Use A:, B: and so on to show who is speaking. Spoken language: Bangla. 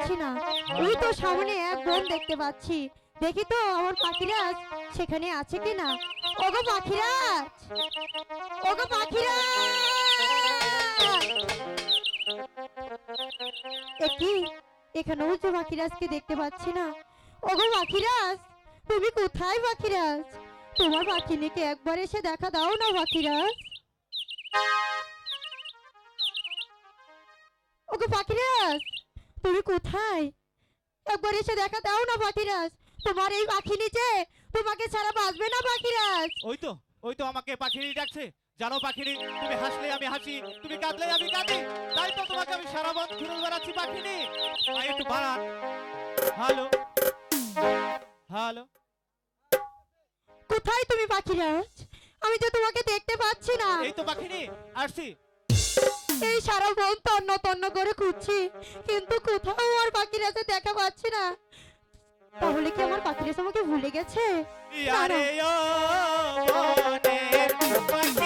A: পাচ্ছি না। ওই তো সামনে এক বন দেখতে পাচ্ছি, দেখি তো আমার পাখিরাজ সেখানে আছে কিনা। ওগো পাখিরাজ, ওগো পাখিরাজ, কি এখানেও যে পাখিরাজকে দেখতে পাচ্ছি না। ওগো পাখিরাজ, তুমি কোথায় পাখিরাজ? তোমার পাখিনিকে একবার এসে দেখা দাও না পাখিরাজ। ওগো পাখিরাজ, তুমি কোথায়? একবার এসে দেখা দাও না পাখিরাজ। তোমার এই পাখিনি যে তোমাকে ছাড়া বাঁচবে না পাখিরাজ।
B: ওই তো আমাকে পাখিরি ডাকছে। জানো পাখিরি, তুমি হাসলে আমি হাসি, তুমি কাঁদলে আমি কাঁদি, তাই তো তোমাকে আমি সারা বন ঘুরে বেড়াচ্ছি পাখিরি। আয় একটু বাড়ান। হ্যালো হ্যালো,
A: কোথায় তুমি পাখিরাজ? আমি তো তোমাকে দেখতে পাচ্ছি না।
B: এই তো পাখিরি, আসছি।
A: এই সারা বন তন্ন তন্ন করে খুঁজছি, কিন্তু কোথাও আমার পাখিরাজের দেখা পাচ্ছি না। তাহলে কি আমার পাখিরাজ আমাকে ভুলে গেছে? না, না।
B: আরে ও বনের পাখি